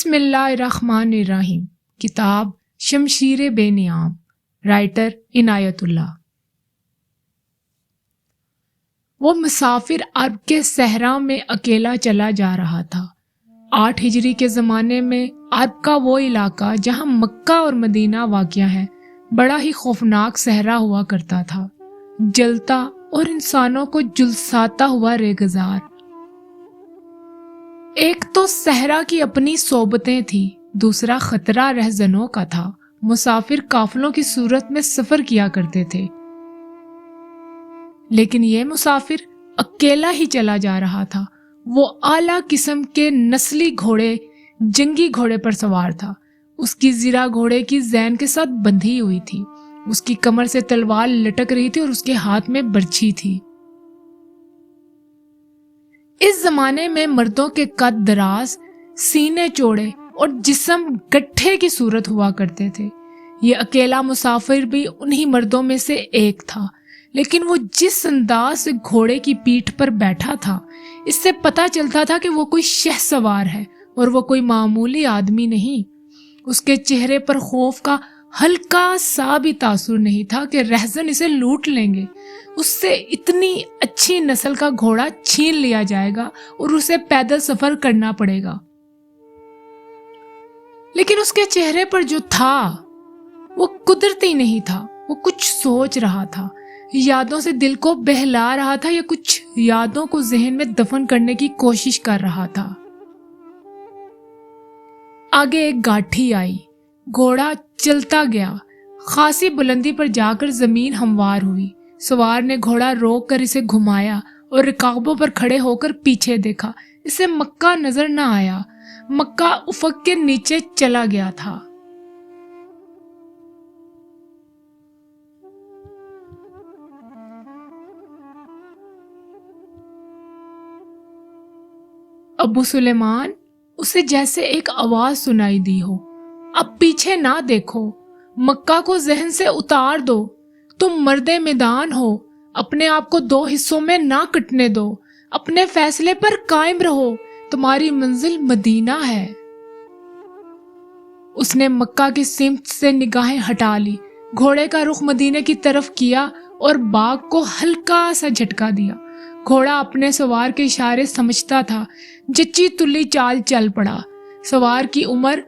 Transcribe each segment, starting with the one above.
بسم اللہ الرحمن الرحیم. کتاب شمشیر بے نیام. رائٹر عنایت اللہ. وہ مسافر عرب کے صحرا میں اکیلا چلا جا رہا تھا. 8 ہجری کے زمانے میں عرب کا وہ علاقہ جہاں مکہ اور مدینہ واقع ہے بڑا ہی خوفناک صحرا ہوا کرتا تھا، جلتا اور انسانوں کو جلساتا ہوا ریگزار. ایک تو صحرا کی اپنی صعوبتیں تھیں، دوسرا خطرہ رہزنوں کا تھا. مسافر قافلوں کی صورت میں سفر کیا کرتے تھے، لیکن یہ مسافر اکیلا ہی چلا جا رہا تھا. وہ اعلیٰ قسم کے نسلی گھوڑے، جنگی گھوڑے پر سوار تھا. اس کی زرہ گھوڑے کی زین کے ساتھ بندھی ہوئی تھی. اس کی کمر سے تلوار لٹک رہی تھی اور اس کے ہاتھ میں برچھی تھی. اس زمانے میں مردوں کے قد دراز، سینے چوڑے اور جسم گٹھے کی صورت ہوا کرتے تھے. یہ اکیلا مسافر بھی انہی مردوں میں سے ایک تھا، لیکن وہ جس انداز سے گھوڑے کی پیٹھ پر بیٹھا تھا، اس سے پتہ چلتا تھا کہ وہ کوئی شہ سوار ہے اور وہ کوئی معمولی آدمی نہیں. اس کے چہرے پر خوف کا ہلکا سا بھی تاثر نہیں تھا کہ رہزن اسے لوٹ لیں گے، اس سے اتنی اچھی نسل کا گھوڑا چھین لیا جائے گا اور اسے پیدل سفر کرنا پڑے گا. لیکن اس کے چہرے پر جو تھا وہ قدرتی نہیں تھا. وہ کچھ سوچ رہا تھا، یادوں سے دل کو بہلا رہا تھا یا کچھ یادوں کو ذہن میں دفن کرنے کی کوشش کر رہا تھا. آگے ایک گاٹھی آئی. گھوڑا چلتا گیا. خاصی بلندی پر جا کر زمین ہموار ہوئی. سوار نے گھوڑا روک کر اسے گھمایا اور رکابوں پر کھڑے ہو کر پیچھے دیکھا. اسے مکہ نظر نہ آیا. مکہ افق کے نیچے چلا گیا تھا. ابو سلیمان، اسے جیسے ایک آواز سنائی دی ہو. اب پیچھے نہ دیکھو، مکہ کو ذہن سے اتار دو. تم مرد میدان ہو، اپنے آپ کو 2 حصوں میں نہ کٹنے دو. اپنے فیصلے پر قائم رہو، تمہاری منزل مدینہ ہے. اس نے مکہ کی سمت سے نگاہیں ہٹا لی، گھوڑے کا رخ مدینے کی طرف کیا اور باغ کو ہلکا سا جھٹکا دیا. گھوڑا اپنے سوار کے اشارے سمجھتا تھا. جچی تلی چال چل پڑا. سوار کی عمر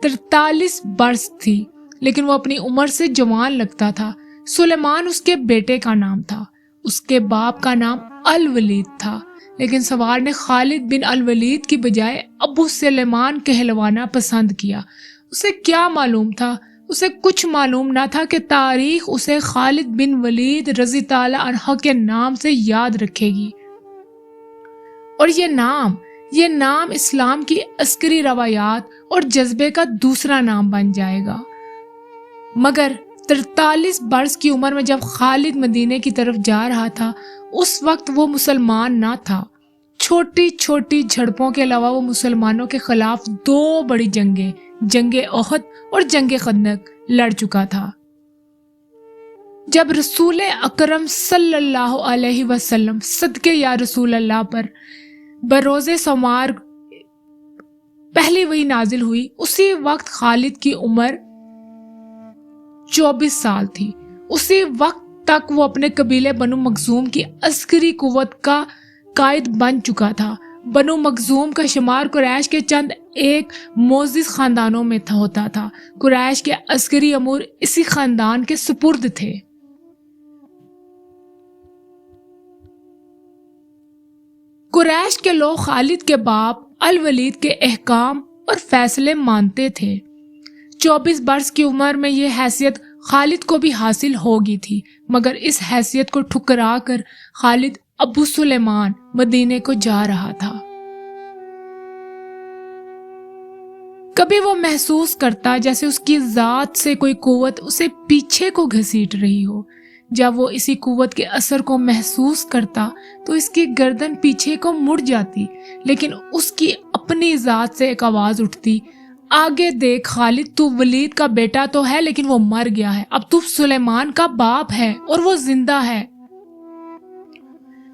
43 برس تھی، لیکن وہ اپنی عمر سے جوان لگتا تھا. سلیمان اس کے بیٹے کا نام تھا. اس کے باپ کا نام الولید تھا، لیکن سوار نے خالد بن الولید کی بجائے ابو سلیمان کہلوانا پسند کیا. اسے کیا معلوم تھا؟ اسے کچھ معلوم نہ تھا کہ تاریخ اسے خالد بن ولید رضی تعالی عنہ کے نام سے یاد رکھے گی، اور یہ نام اسلام کی عسکری روایات اور جذبے کا دوسرا نام بن جائے گا. مگر 43 برس کی عمر میں جب خالد مدینے کی طرف جا رہا تھا، اس وقت وہ مسلمان نہ تھا. چھوٹی چھوٹی جھڑپوں کے علاوہ وہ مسلمانوں کے خلاف 2 بڑی جنگیں، جنگ احد اور جنگ خندق لڑ چکا تھا. جب رسول اکرم صلی اللہ علیہ وسلم صدقے یا رسول اللہ پر بروز سوار پہلی وحی نازل ہوئی، اسی وقت خالد کی عمر 24 سال تھی. اسی وقت تک وہ اپنے قبیلے بنو مخزوم کی عسکری قوت کا قائد بن چکا تھا. بنو مخزوم کا شمار قریش کے چند ایک معزز خاندانوں میں ہوتا تھا. قریش کے عسکری امور اسی خاندان کے سپرد تھے. قریش کے لوگ خالد کے باپ الولید کے احکام اور فیصلے مانتے تھے. 24 برس کی عمر میں یہ حیثیت خالد کو بھی حاصل ہوگی تھی، مگر اس حیثیت کو ٹھکرا کر خالد ابو سلیمان مدینے کو جا رہا تھا. کبھی وہ محسوس کرتا جیسے اس کی ذات سے کوئی قوت اسے پیچھے کو گھسیٹ رہی ہو. جب وہ اسی قوت کے اثر کو محسوس کرتا تو اس کی گردن پیچھے کو مڑ جاتی، لیکن اس کی اپنی ذات سے ایک آواز اٹھتی، آگے دیکھ خالد، تو ولید کا بیٹا تو ہے لیکن وہ مر گیا ہے. اب تو سلیمان کا باپ ہے اور وہ زندہ ہے.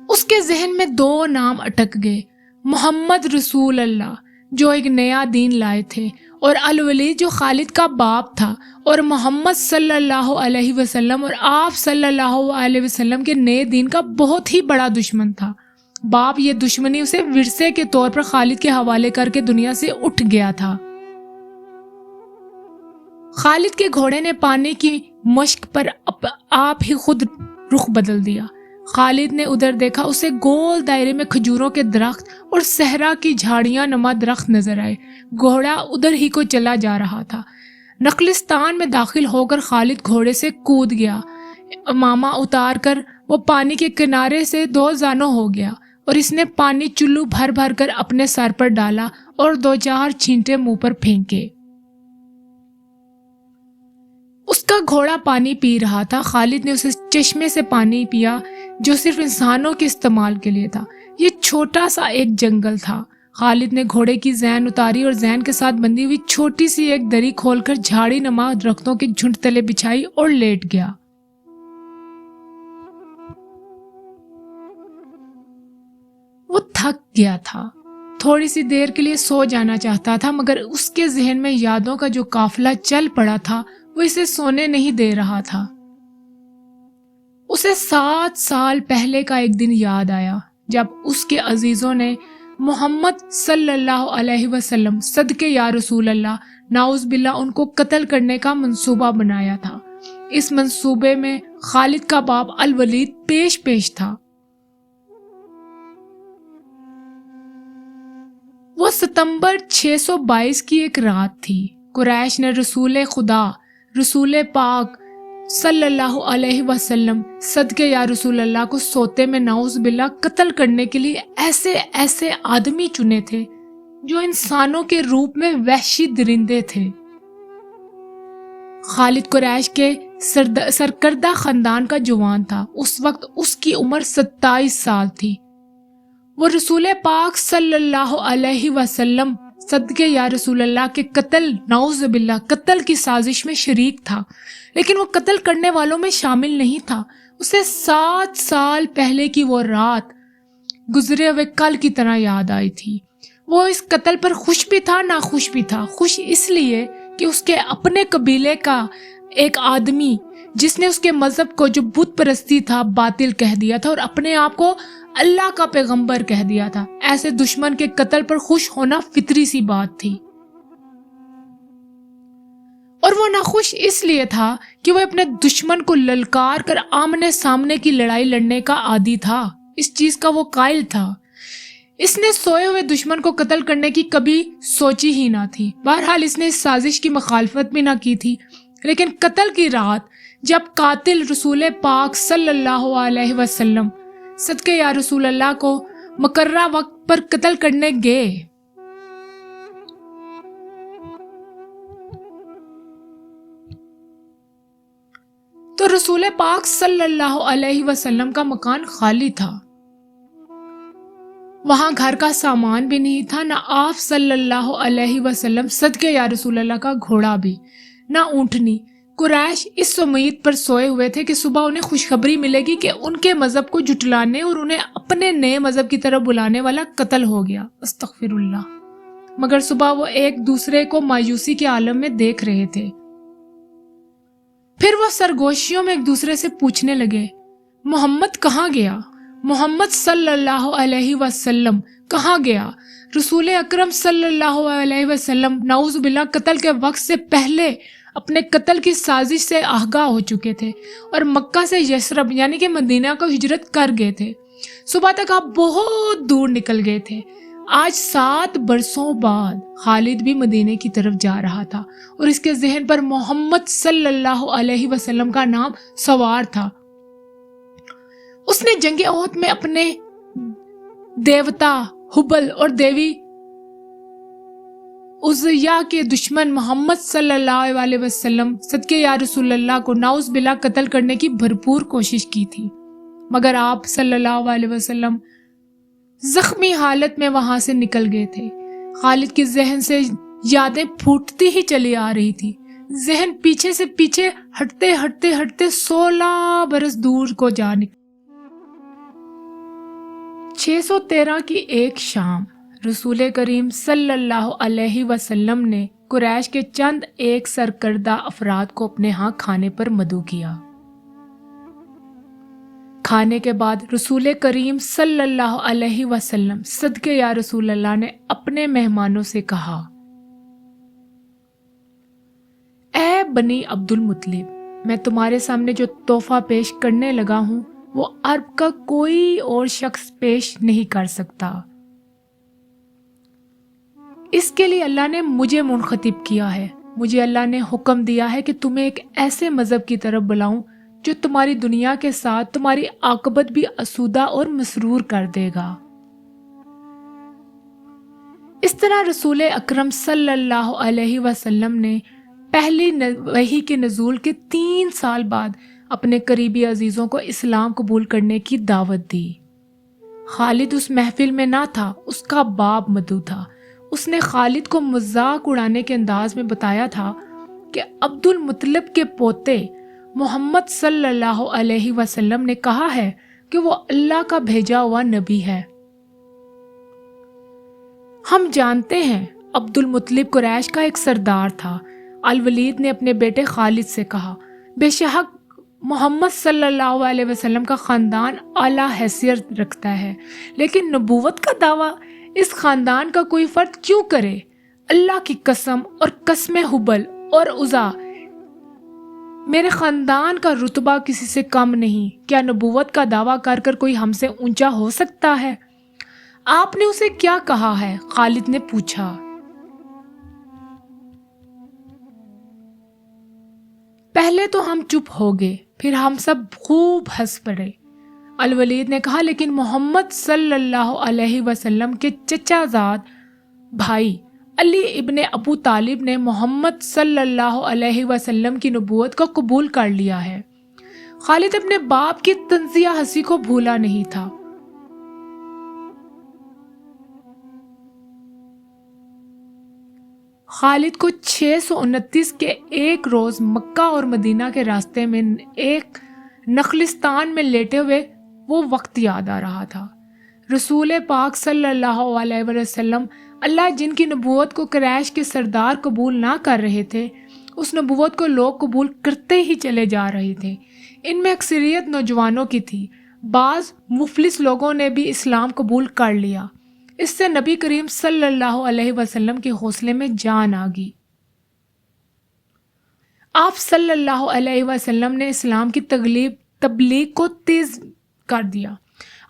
اس کے ذہن میں 2 نام اٹک گئے، محمد رسول اللہ. جو ایک نیا دین لائے تھے، اور الولید جو خالد کا باپ تھا اور محمد صلی اللہ علیہ وسلم اور آپ صلی اللہ علیہ وسلم کے نئے دین کا بہت ہی بڑا دشمن تھا۔ باپ یہ دشمنی اسے ورثے کے طور پر خالد کے حوالے کر کے دنیا سے اٹھ گیا تھا۔ خالد کے گھوڑے نے پانی کی مشق پر آپ ہی خود رخ بدل دیا۔ خالد نے ادھر دیکھا، اسے گول دائرے میں کھجوروں کے درخت اور صحرا کی جھاڑیاں نما درخت نظر آئے۔ گھوڑا ادھر ہی کو چلا جا رہا تھا۔ نخلستان میں داخل ہو کر خالد گھوڑے سے کود گیا۔ امامہ اتار کر وہ پانی کے کنارے سے دو زانوں ہو گیا اور اس نے پانی چلو بھر بھر کر اپنے سر پر ڈالا اور دو چار چھینٹے منہ پر پھینکے۔ اس کا گھوڑا پانی پی رہا تھا۔ خالد نے اسے چشمے سے پانی پیا جو صرف انسانوں کے استعمال کے لیے تھا۔ یہ چھوٹا سا ایک جنگل تھا۔ خالد نے گھوڑے کی زین اتاری اور زین کے ساتھ بندھی ہوئی چھوٹی سی ایک دری کھول کر جھاڑی نما درختوں کے جھنڈ تلے بچھائی اور لیٹ گیا۔ وہ تھک گیا تھا، تھوڑی سی دیر کے لیے سو جانا چاہتا تھا، مگر اس کے ذہن میں یادوں کا جو قافلہ چل پڑا تھا وہ اسے سونے نہیں دے رہا تھا۔ اسے 7 سال پہلے کا ایک دن یاد آیا جب اس کے عزیزوں نے محمد صلی اللہ علیہ وسلم صدقے یا رسول اللہ نعوذ باللہ ان کو قتل کرنے کا منصوبہ بنایا تھا۔ اس منصوبے میں خالد کا باپ الولید پیش تھا۔ وہ ستمبر 622 کی ایک رات تھی۔ قریش نے رسول خدا رسول پاک صلی اللہ علیہ وسلم صدقے یا رسول اللہ کو سوتے میں نعوذ باللہ قتل کرنے کے لیے ایسے آدمی چنے تھے جو انسانوں کے روپ میں وحشی درندے تھے۔ خالد قریش کے سرکردہ خاندان کا جوان تھا۔ اس وقت اس کی عمر 27 سال تھی۔ وہ رسول پاک صلی اللہ علیہ وسلم صدقے یا رسول اللہ کے قتل نعوذ باللہ قتل کی سازش میں شریک تھا، لیکن وہ قتل کرنے والوں میں شامل نہیں تھا۔ اسے 7 سال پہلے کی وہ رات گزرے ہوئے کل کی طرح یاد آئی تھی۔ وہ اس قتل پر خوش بھی تھا، ناخوش بھی تھا۔ خوش اس لیے کہ اس کے اپنے قبیلے کا ایک آدمی جس نے اس کے مذہب کو جو بت پرستی تھا باطل کہہ دیا تھا اور اپنے آپ کو اللہ کا پیغمبر کہہ دیا تھا، ایسے دشمن کے قتل پر خوش ہونا فطری سی بات تھی۔ اور وہ ناخوش اس لیے تھا کہ وہ اپنے دشمن کو للکار کر آمنے سامنے کی لڑائی لڑنے کا عادی تھا۔ اس چیز کا وہ قائل تھا۔ اس نے سوئے ہوئے دشمن کو قتل کرنے کی کبھی سوچی ہی نہ تھی۔ بہرحال اس نے اس سازش کی مخالفت بھی نہ کی تھی، لیکن قتل کی رات جب قاتل رسول پاک صلی اللہ علیہ وسلم صدقے یا رسول اللہ کو مقررہ وقت پر قتل کرنے گئے، تو رسول پاک صلی اللہ علیہ وسلم کا مکان خالی تھا۔ وہاں گھر کا سامان بھی نہیں تھا، نہ آپ صلی اللہ علیہ وسلم صدقے یا رسول اللہ کا گھوڑا بھی، نہ اونٹنی۔ قریش اس امید پر سوئے ہوئے تھے کہ صبح انہیں خوشخبری ملے گی کہ ان کے مذہب کو جھٹلانے اور انہیں اپنے نئے مذہب کی طرف بلانے والا قتل ہو گیا۔ استغفر اللہ۔ مگر صبح وہ ایک دوسرے کو مایوسی کے عالم میں دیکھ رہے تھے۔ پھر وہ سرگوشیوں میں ایک دوسرے سے پوچھنے لگے، محمد کہاں گیا؟ محمد صلی اللہ علیہ وسلم کہاں گیا؟ رسول اکرم صلی اللہ علیہ وسلم نعوذ باللہ قتل کے وقت سے پہلے اپنے قتل کی سازش سے آگاہ ہو چکے تھے اور مکہ سے یثرب یعنی کہ مدینہ کو ہجرت کر گئے تھے۔ صبح تک آپ بہت دور نکل گئے تھے۔ آج 7 برسوں بعد خالد بھی مدینے کی طرف جا رہا تھا اور اس کے ذہن پر محمد صلی اللہ علیہ وسلم کا نام سوار تھا۔ اس نے جنگ احد میں اپنے دیوتا حبل اور دیوی عزیہ کے دشمن محمد صلی اللہ علیہ وسلم صدقے یا رسول اللہ کو نعوذ باللہ قتل کرنے کی بھرپور کوشش کی تھی، مگر آپ صلی اللہ علیہ وسلم زخمی حالت میں وہاں سے نکل گئے تھے۔ خالد کے ذہن سے یادیں پھوٹتی ہی چلی آ رہی تھی۔ ذہن پیچھے سے پیچھے ہٹتے 16 برس دور کو جا نکلا۔ 613 کی ایک شام رسول کریم صلی اللہ علیہ وسلم نے قریش کے چند ایک سرکردہ افراد کو اپنے ہاں کھانے پر مدعو کیا۔ کھانے کے بعد رسول کریم صلی اللہ علیہ وسلم صدقے یا رسول اللہ نے اپنے مہمانوں سے کہا، اے بنی عبد المطلب، میں تمہارے سامنے جو تحفہ پیش کرنے لگا ہوں وہ عرب کا کوئی اور شخص پیش نہیں کر سکتا۔ اس کے لیے اللہ نے مجھے منخطب کیا ہے۔ مجھے اللہ نے حکم دیا ہے کہ تمہیں ایک ایسے مذہب کی طرف بلاؤں جو تمہاری دنیا کے ساتھ تمہاری عاقبت بھی اسودہ اور مسرور کر دے گا۔ اس طرح رسول اکرم صلی اللہ علیہ وسلم نے پہلی وحی کے نزول کے 3 سال بعد اپنے قریبی عزیزوں کو اسلام قبول کرنے کی دعوت دی۔ خالد اس محفل میں نہ تھا، اس کا باپ مدعو تھا۔ اس نے خالد کو مذاق اڑانے کے انداز میں بتایا تھا کہ عبد المطلب کے پوتے محمد صلی اللہ علیہ وسلم نے کہا ہے کہ وہ اللہ کا بھیجا ہوا نبی ہے۔ ہم جانتے ہیں عبد المطلب قریش کا ایک سردار تھا۔ الولید نے اپنے بیٹے خالد سے کہا، بے شک محمد صلی اللہ علیہ وسلم کا خاندان اعلیٰ حیثیت رکھتا ہے، لیکن نبوت کا دعویٰ اس خاندان کا کوئی فرد کیوں کرے؟ اللہ کی قسم اور قسم حبل اور عزا، میرے خاندان کا رتبہ کسی سے کم نہیں۔ کیا نبوت کا دعویٰ کر کر کوئی ہم سے اونچا ہو سکتا ہے؟ آپ نے اسے کیا کہا ہے؟ خالد نے پوچھا۔ پہلے تو ہم چپ ہو گئے، پھر ہم سب خوب ہنس پڑے۔ الولید نے کہا، لیکن محمد صلی اللہ علیہ وسلم کے چچا زاد بھائی علی ابن ابو طالب نے محمد صلی اللہ علیہ وسلم کی نبوت کو قبول کر لیا ہے۔ خالد اپنے باپ کی طنزیہ ہنسی کو بھولا نہیں تھا۔ خالد کو 629 کے ایک روز مکہ اور مدینہ کے راستے میں ایک نخلستان میں لیٹے ہوئے وہ وقت یاد آ رہا تھا۔ رسول پاک صلی اللہ علیہ وسلم اللہ جن کی نبوت کو قریش کے سردار قبول نہ کر رہے تھے، اس نبوت کو لوگ قبول کرتے ہی چلے جا رہے تھے۔ ان میں اکثریت نوجوانوں کی تھی، بعض مفلس لوگوں نے بھی اسلام قبول کر لیا۔ اس سے نبی کریم صلی اللہ علیہ وسلم کے حوصلے میں جان آ گئی۔ آپ صلی اللہ علیہ وسلم نے اسلام کی تبلیغ کو تیز کر دیا۔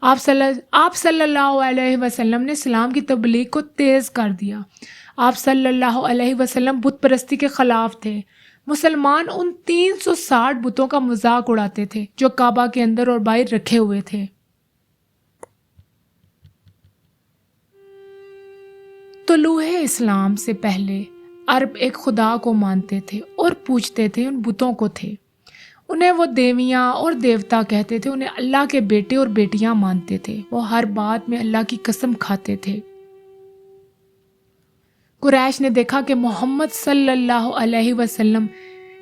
آپ صلی اللہ علیہ وسلم نے اسلام کی تبلیغ کو تیز کر دیا۔ آپ صلی اللہ علیہ وسلم بت پرستی کے خلاف تھے۔ مسلمان ان 360 بتوں کا مذاق اڑاتے تھے جو کعبہ کے اندر اور باہر رکھے ہوئے تھے۔ طلوع اسلام سے پہلے عرب ایک خدا کو مانتے تھے اور پوجتے تھے، ان بتوں کو تھے۔ انہیں وہ دیویاں اور دیوتا کہتے تھے، انہیں اللہ کے بیٹے اور بیٹیاں مانتے تھے، وہ ہر بات میں اللہ کی قسم کھاتے تھے۔ قریش نے دیکھا کہ محمد صلی اللہ علیہ وسلم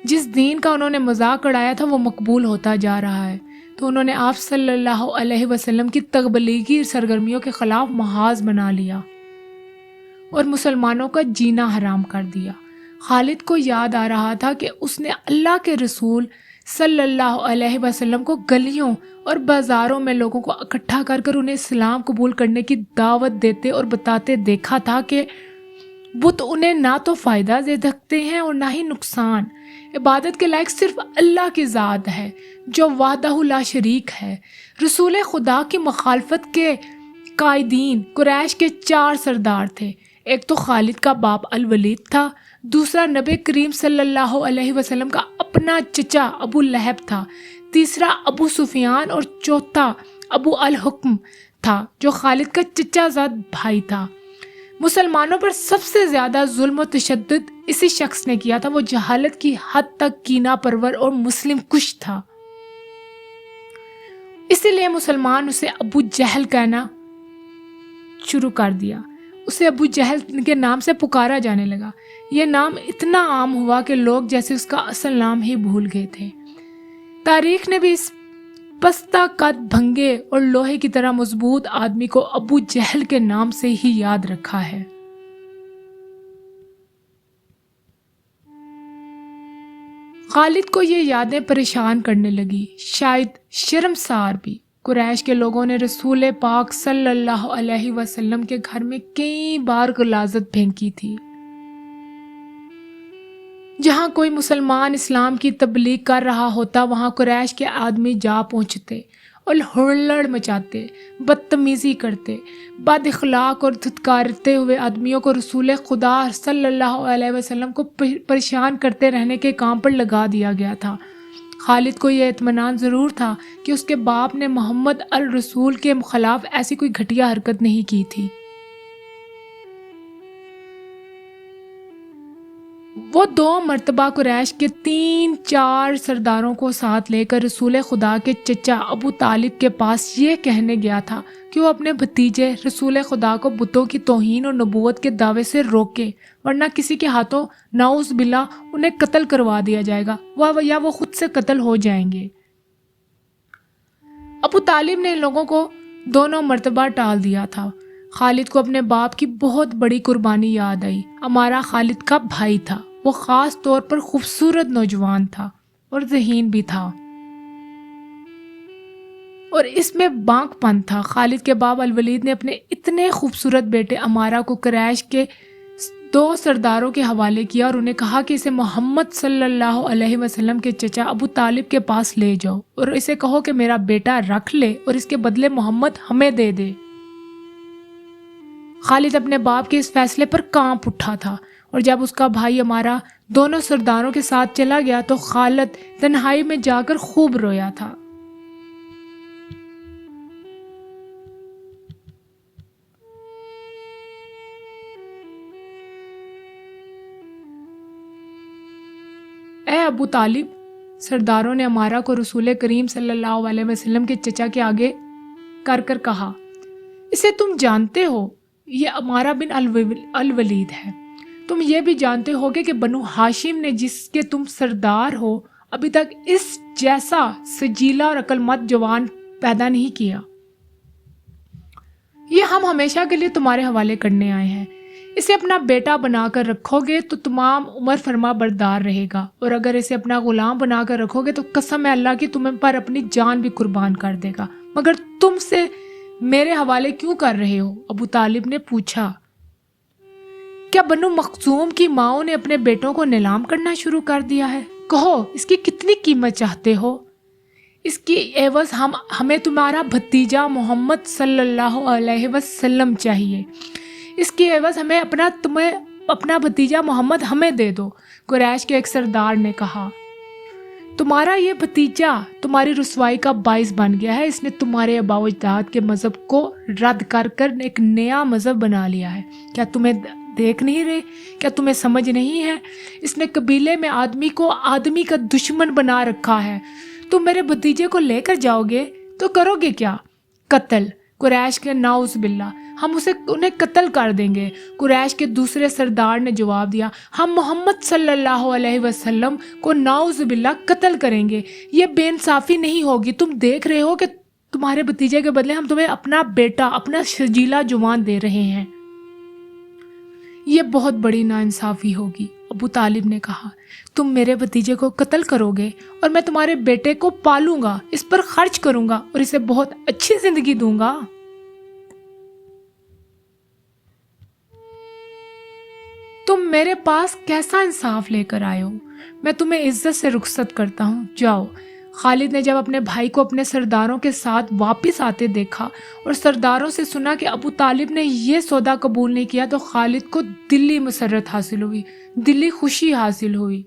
جس دین کا انہوں نے مذاق اڑایا تھا وہ مقبول ہوتا جا رہا ہے، تو انہوں نے آپ صلی اللہ علیہ وسلم کی تبلیغی سرگرمیوں کے خلاف محاذ بنا لیا اور مسلمانوں کا جینا حرام کر دیا۔ خالد کو یاد آ رہا تھا کہ اس نے اللہ کے رسول صلی اللہ علیہ وسلم کو گلیوں اور بازاروں میں لوگوں کو اکٹھا کر کر انہیں اسلام قبول کرنے کی دعوت دیتے اور بتاتے دیکھا تھا کہ بت انہیں نہ تو فائدہ دے سکتے ہیں اور نہ ہی نقصان۔ عبادت کے لائق صرف اللہ کی ذات ہے جو وحدہ لا شریک ہے۔ رسول خدا کی مخالفت کے قائدین قریش کے 4 سردار تھے۔ ایک تو خالد کا باپ الولید تھا، دوسرا نبی کریم صلی اللہ علیہ وسلم کا اپنا چچا ابو لہب تھا، تیسرا ابو سفیان اور چوتھا ابو الحکم تھا جو خالد کا چچا زاد بھائی تھا۔ مسلمانوں پر سب سے زیادہ ظلم و تشدد اسی شخص نے کیا تھا۔ وہ جہالت کی حد تک کینہ پرور اور مسلم کش تھا، اسی لیے مسلمان اسے ابو جہل کہنا شروع کر دیا۔ اسے ابو جہل کے نام سے پکارا جانے لگا۔ یہ نام اتنا عام ہوا کہ لوگ جیسے اس کا اصل نام ہی بھول گئے تھے۔ تاریخ نے بھی اس پستہ قد بھنگے اور لوہے کی طرح مضبوط آدمی کو ابو جہل کے نام سے ہی یاد رکھا ہے۔ خالد کو یہ یادیں پریشان کرنے لگی، شاید شرمسار بھی۔ قریش کے لوگوں نے رسول پاک صلی اللہ علیہ وسلم کے گھر میں کئی بار غلاظت پھینکی تھی۔ جہاں کوئی مسلمان اسلام کی تبلیغ کر رہا ہوتا وہاں قریش کے آدمی جا پہنچتے اور ہلڑ مچاتے، بدتمیزی کرتے، بد اخلاق اور دھتکارتے ہوئے آدمیوں کو رسول خدا صلی اللہ علیہ وسلم کو پریشان کرتے رہنے کے کام پر لگا دیا گیا تھا۔ خالد کو یہ اطمینان ضرور تھا کہ اس کے باپ نے محمد الرسول کے خلاف ایسی کوئی گھٹیا حرکت نہیں کی تھی۔ وہ 2 مرتبہ قریش کے 3-4 سرداروں کو ساتھ لے کر رسول خدا کے چچا ابو طالب کے پاس یہ کہنے گیا تھا کہ وہ اپنے بھتیجے رسول خدا کو بتوں کی توہین اور نبوت کے دعوے سے روکے، ورنہ کسی کے ہاتھوں نعوذ باللہ انہیں قتل کروا دیا جائے گا یا وہ خود سے قتل ہو جائیں گے۔ ابو طالب نے ان لوگوں کو 2 مرتبہ ٹال دیا تھا۔ خالد کو اپنے باپ کی بہت بڑی قربانی یاد آئی۔ امارا خالد کا بھائی تھا، وہ خاص طور پر خوبصورت نوجوان تھا اور ذہین بھی تھا، اور اس میں بانک پن تھا۔ خالد کے باپ الولید نے اپنے اتنے خوبصورت بیٹے امارا کو قریش کے 2 سرداروں کے حوالے کیا اور انہیں کہا کہ اسے محمد صلی اللہ علیہ وسلم کے چچا ابو طالب کے پاس لے جاؤ اور اسے کہو کہ میرا بیٹا رکھ لے اور اس کے بدلے محمد ہمیں دے دے۔ خالد اپنے باپ کے اس فیصلے پر کانپ اٹھا تھا، اور جب اس کا بھائی امارا دونوں سرداروں کے ساتھ چلا گیا تو خالد تنہائی میں جا کر خوب رویا تھا۔ اے ابو طالب، سرداروں نے امارا کو رسول کریم صلی اللہ علیہ وسلم کے چچا کے آگے کر کر کہا، اسے تم جانتے ہو، یہ امارا بن الولید ہے۔ تم یہ بھی جانتے ہوگے کہ بنو ہاشم نے جس کے تم سردار ہو ابھی تک اس جیسا سجیلا اور عقل مند جوان پیدا نہیں کیا۔ یہ ہم ہمیشہ کے لیے تمہارے حوالے کرنے آئے ہیں۔ اسے اپنا بیٹا بنا کر رکھو گے تو تمام عمر فرما بردار رہے گا، اور اگر اسے اپنا غلام بنا کر رکھو گے تو قسم ہے اللہ کی تمہیں پر اپنی جان بھی قربان کر دے گا۔ مگر تم سے میرے حوالے کیوں کر رہے ہو؟ ابو طالب نے پوچھا۔ کیا بنو مخزوم کی ماؤں نے اپنے بیٹوں کو نیلام کرنا شروع کر دیا ہے؟ کہو اس کی کتنی قیمت چاہتے ہو؟ اس کی عوض ہمیں تمہارا بھتیجا محمد صلی اللہ علیہ وسلم چاہیے۔ اس کی عوض تمہیں اپنا بھتیجا محمد ہمیں دے دو۔ قریش کے ایک سردار نے کہا، تمہارا یہ بھتیجا تمہاری رسوائی کا باعث بن گیا ہے۔ اس نے تمہارے آباء و اجداد کے مذہب کو رد کر کر ایک نیا مذہب بنا لیا ہے۔ کیا تمہیں دیکھ نہیں رہے؟ کیا تمہیں سمجھ نہیں ہے؟ اس نے قبیلے میں آدمی کو آدمی کا دشمن بنا رکھا ہے۔ تم میرے بھتیجے کو لے کر جاؤ گے تو کرو گے کیا؟ قتل۔ قریش کے نعوذ باللہ، ہم انہیں قتل کر دیں گے۔ قریش کے دوسرے سردار نے جواب دیا، ہم محمد صلی اللہ علیہ وسلم کو نعوذ باللہ قتل کریں گے۔ یہ بے انصافی نہیں ہوگی۔ تم دیکھ رہے ہو کہ تمہارے بھتیجے کے بدلے ہم تمہیں اپنا بیٹا، اپنا شجیلا جوان دے رہے ہیں۔ یہ بہت بڑی ناانصافی ہوگی۔ ابو طالب نے کہا، تم میرے بھتیجے کو قتل کرو گے اور میں تمہارے بیٹے کو پالوں گا، اس پر خرچ کروں گا اور اسے بہت اچھی زندگی دوں گا۔ تم میرے پاس کیسا انصاف لے کر آئے ہو؟ میں تمہیں عزت سے رخصت کرتا ہوں، جاؤ۔ خالد نے جب اپنے بھائی کو اپنے سرداروں کے ساتھ واپس آتے دیکھا اور سرداروں سے سنا کہ ابو طالب نے یہ سودا قبول نہیں کیا تو خالد کو دلی مسرت حاصل ہوئی، دلی خوشی حاصل ہوئی۔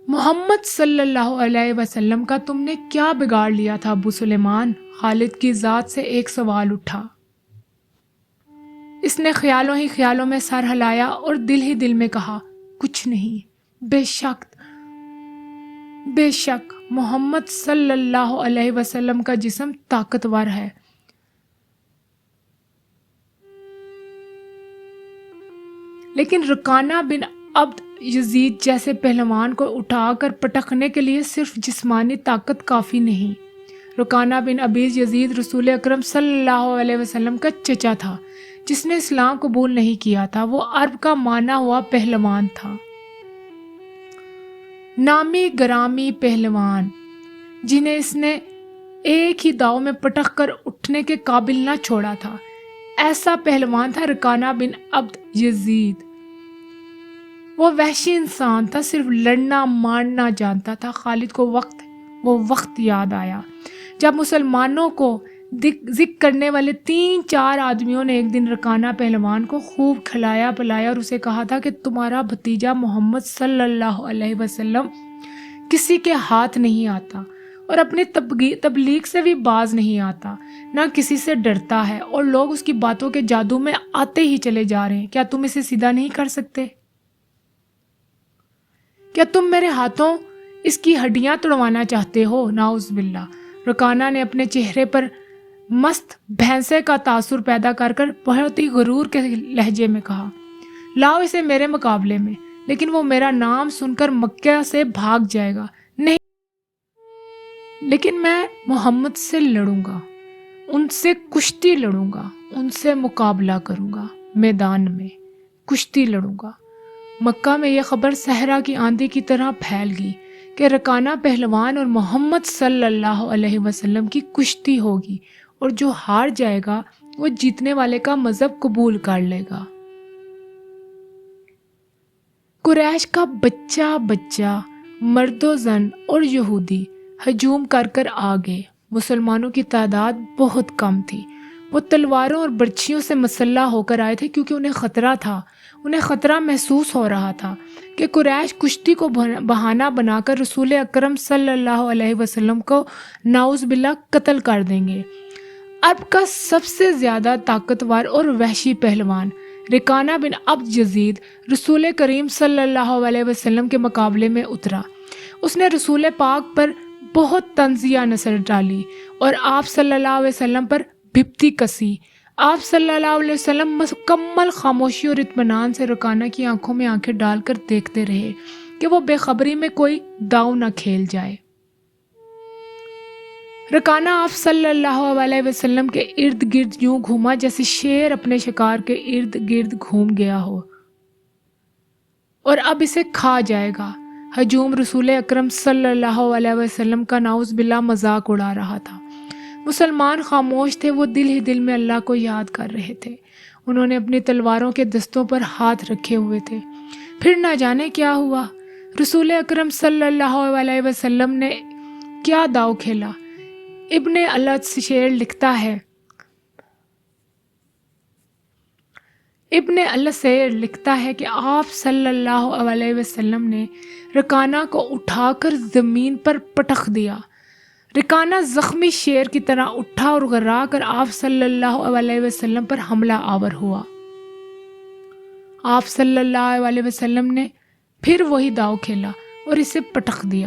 محمد صلی اللہ علیہ وسلم کا تم نے کیا بگاڑ لیا تھا ابو سلیمان؟ خالد کی ذات سے ایک سوال اٹھا۔ اس نے خیالوں ہی خیالوں میں سر ہلایا اور دل ہی دل میں کہا، کچھ نہیں، بے شک محمد صلی اللہ علیہ وسلم کا جسم طاقتور ہے، لیکن رکانہ بن عبد یزید جیسے پہلوان کو اٹھا کر پٹکنے کے لیے صرف جسمانی طاقت کافی نہیں۔ رکانہ بن ابی یزید رسول اکرم صلی اللہ علیہ وسلم کا چچا تھا جس نے اسلام قبول نہیں کیا تھا۔ وہ عرب کا مانا ہوا پہلوان تھا، نامی گرامی پہلوان جنہیں اس نے ایک ہی داؤ میں پٹک کر اٹھنے کے قابل نہ چھوڑا تھا۔ ایسا پہلوان تھا رکانہ بن عبد یزید۔ وہ وحشی انسان تھا، صرف لڑنا مارنا جانتا تھا۔ خالد کو وہ وقت یاد آیا جب مسلمانوں کو ذکر کرنے والے 3-4 آدمیوں نے ایک دن رکانہ پہلوان کو خوب کھلایا پلایا اور اسے کہا تھا کہ تمہارا بھتیجا محمد صلی اللہ علیہ وسلم کسی کے ہاتھ نہیں آتا اور اپنی تبلیغ سے بھی باز نہیں آتا، نہ کسی سے ڈرتا ہے، اور لوگ اس کی باتوں کے جادو میں آتے ہی چلے جا رہے ہیں۔ کیا تم اسے سیدھا نہیں کر سکتے؟ کیا تم میرے ہاتھوں اس کی ہڈیاں توڑوانا چاہتے ہو؟ نعوذ باللہ۔ رکانہ نے اپنے چہرے پر مست بھینسے کا تاثر پیدا کر بہت ہی غرور کے لہجے میں کہا، لاؤ اسے میرے مقابلے میں، لیکن وہ میرا نام سن کر مکہ سے بھاگ جائے گا۔ نہیں، لیکن میں محمد سے لڑوں گا، ان سے کشتی لڑوں گا، ان سے مقابلہ کروں گا، میدان میں کشتی لڑوں گا۔ مکہ میں یہ خبر صحرا کی آندھی کی طرح پھیل گئی کہ رکانہ پہلوان اور محمد صلی اللہ علیہ وسلم کی کشتی ہوگی، اور جو ہار جائے گا وہ جیتنے والے کا مذہب قبول کر لے گا۔ قریش کا بچہ بچہ، مرد و زن اور یہودی ہجوم کر آ گئے۔ مسلمانوں کی تعداد بہت کم تھی۔ وہ تلواروں اور برچھیوں سے مسلح ہو کر آئے تھے کیونکہ انہیں خطرہ تھا، انہیں خطرہ محسوس ہو رہا تھا کہ قریش کشتی کو بہانہ بنا کر رسول اکرم صلی اللہ علیہ وسلم کو نعوذ باللہ قتل کر دیں گے۔ عرب کا سب سے زیادہ طاقتور اور وحشی پہلوان رکانہ بن عبد یزید رسول کریم صلی اللہ علیہ وسلم کے مقابلے میں اترا۔ اس نے رسول پاک پر بہت طنزیہ نظر ڈالی اور آپ صلی اللہ علیہ وسلم پر بھپتی کسی۔ آپ صلی اللہ علیہ وسلم مکمل خاموشی اور اطمینان سے رکانہ کی آنکھوں میں آنکھیں ڈال کر دیکھتے رہے کہ وہ بے خبری میں کوئی داؤ نہ کھیل جائے۔ رکانہ آپ صلی اللہ علیہ وسلم کے ارد گرد یوں گھوما جیسے شیر اپنے شکار کے ارد گرد گھوم گیا ہو اور اب اسے کھا جائے گا۔ ہجوم رسول اکرم صلی اللہ علیہ وسلم کا نعوذ باللہ مذاق اڑا رہا تھا۔ مسلمان خاموش تھے، وہ دل ہی دل میں اللہ کو یاد کر رہے تھے۔ انہوں نے اپنی تلواروں کے دستوں پر ہاتھ رکھے ہوئے تھے۔ پھر نہ جانے کیا ہوا، رسول اکرم صلی اللہ علیہ وسلم نے کیا داؤ کھیلا۔ ابن الاسیر لکھتا ہے کہ آپ صلی اللہ علیہ وسلم نے رکانہ کو اٹھا کر زمین پر پٹخ دیا۔ رکانہ زخمی شیر کی طرح اٹھا اور غرا کر آپ صلی اللہ علیہ وسلم پر حملہ آور ہوا۔ آپ صلی اللہ علیہ وسلم نے پھر وہی داؤ کھیلا اور اسے پٹخ دیا۔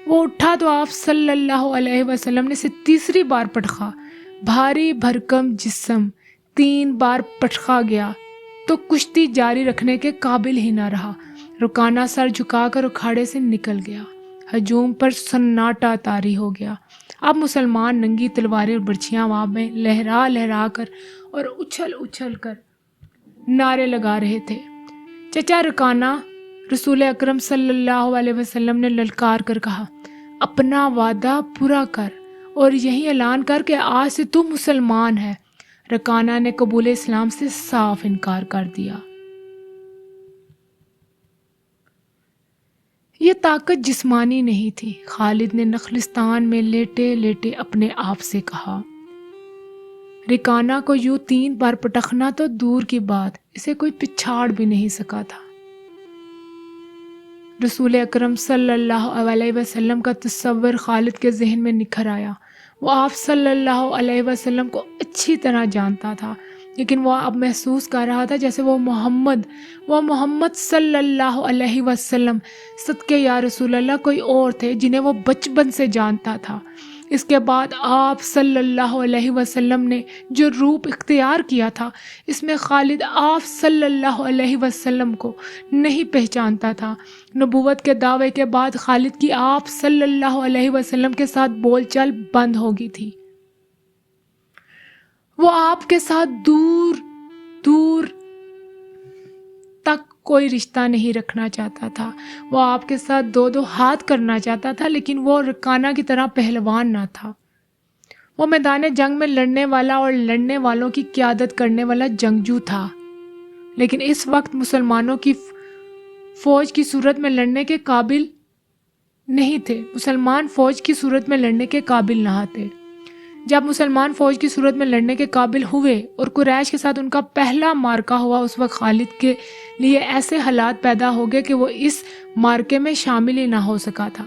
وہ اٹھا تو آپ صلی اللہ علیہ وسلم نے اسے تیسری بار پٹخا۔ بھاری بھرکم جسم 3 بار پٹخا گیا تو کشتی جاری رکھنے کے قابل ہی نہ رہا۔ رکانہ سر جھکا کر اکھاڑے سے نکل گیا۔ ہجوم پر سناٹا طاری ہو گیا۔ اب مسلمان ننگی تلواریں اور برچھیاں ہوا میں لہرا لہرا کر اور اچھل اچھل کر نعرے لگا رہے تھے۔ چچا رکانہ رسول اکرم صلی اللہ علیہ وسلم نے للکار کر کہا، اپنا وعدہ پورا کر اور یہی اعلان کر کہ آج سے تو مسلمان ہے۔ رکانہ نے قبول اسلام سے صاف انکار کر دیا۔ یہ طاقت جسمانی نہیں تھی۔ خالد نے نخلستان میں لیٹے لیٹے اپنے آپ سے کہا، رکانہ کو یوں 3 بار پٹخنا تو دور کی بات، اسے کوئی پچھاڑ بھی نہیں سکا تھا۔ رسول اکرم صلی اللہ علیہ وسلم کا تصور خالد کے ذہن میں نکھر آیا۔ وہ آپ صلی اللہ علیہ وسلم کو اچھی طرح جانتا تھا، لیکن وہ اب محسوس کر رہا تھا جیسے وہ محمد صلی اللہ علیہ وسلم صدقے یا رسول اللہ کوئی اور تھے جنہیں وہ بچپن سے جانتا تھا۔ اس کے بعد آپ صلی اللہ علیہ وسلم نے جو روپ اختیار کیا تھا، اس میں خالد آپ صلی اللہ علیہ وسلم کو نہیں پہچانتا تھا۔ نبوت کے دعوے کے بعد خالد کی آپ صلی اللہ علیہ وسلم کے ساتھ بول چال بند ہو گئی تھی۔ وہ آپ کے ساتھ دور دور تک کوئی رشتہ نہیں رکھنا چاہتا تھا۔ وہ آپ کے ساتھ دو دو ہاتھ کرنا چاہتا تھا، لیکن وہ رکانہ کی طرح پہلوان نہ تھا۔ وہ میدان جنگ میں لڑنے والا اور لڑنے والوں کی قیادت کرنے والا جنگجو تھا، لیکن اس وقت مسلمانوں کی فوج کی صورت میں لڑنے کے قابل نہیں تھے۔ مسلمان فوج کی صورت میں لڑنے کے قابل نہ تھے۔ جب مسلمان فوج کی صورت میں لڑنے کے قابل ہوئے اور قریش کے ساتھ ان کا پہلا مارکہ ہوا، اس وقت خالد کے لیے ایسے حالات پیدا ہو گئے کہ وہ اس مارکے میں شامل ہی نہ ہو سکا تھا۔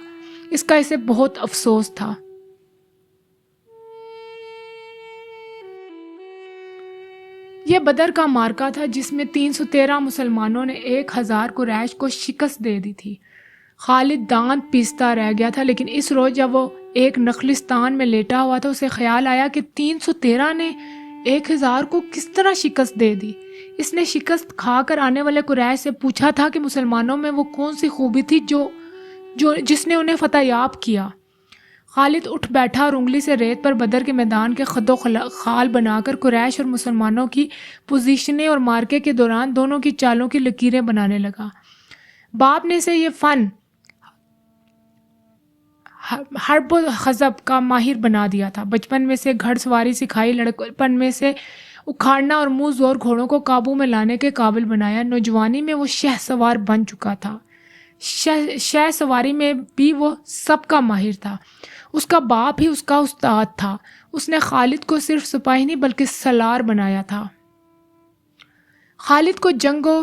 اس کا اسے بہت افسوس تھا۔ یہ بدر کا مارکہ تھا جس میں 313 مسلمانوں نے 1000 قریش کو شکست دے دی تھی۔ خالد دانت پیستا رہ گیا تھا، لیکن اس روز جب وہ ایک نخلستان میں لیٹا ہوا تھا، اسے خیال آیا کہ 313 نے 1000 کو کس طرح شکست دے دی۔ اس نے شکست کھا کر آنے والے قریش سے پوچھا تھا کہ مسلمانوں میں وہ کون سی خوبی تھی جس نے انہیں فتح یاب کیا۔ خالد اٹھ بیٹھا اور انگلی سے ریت پر بدر کے میدان کے خد و خال بنا کر قریش اور مسلمانوں کی پوزیشنیں اور مارکے کے دوران دونوں کی چالوں کی لکیریں بنانے لگا۔ باپ نے اسے یہ فن حرب و حزب کا ماہر بنا دیا تھا۔ بچپن میں سے گھڑ سواری سکھائی، لڑکپن میں سے اکھاڑنا اور منہ زور گھوڑوں کو قابو میں لانے کے قابل بنایا۔ نوجوانی میں وہ شہ سوار بن چکا تھا۔ شہ سواری میں بھی وہ سب کا ماہر تھا۔ اس کا باپ ہی اس کا استاد تھا۔ اس نے خالد کو صرف سپاہی نہیں بلکہ سالار بنایا تھا۔ خالد کو جنگ و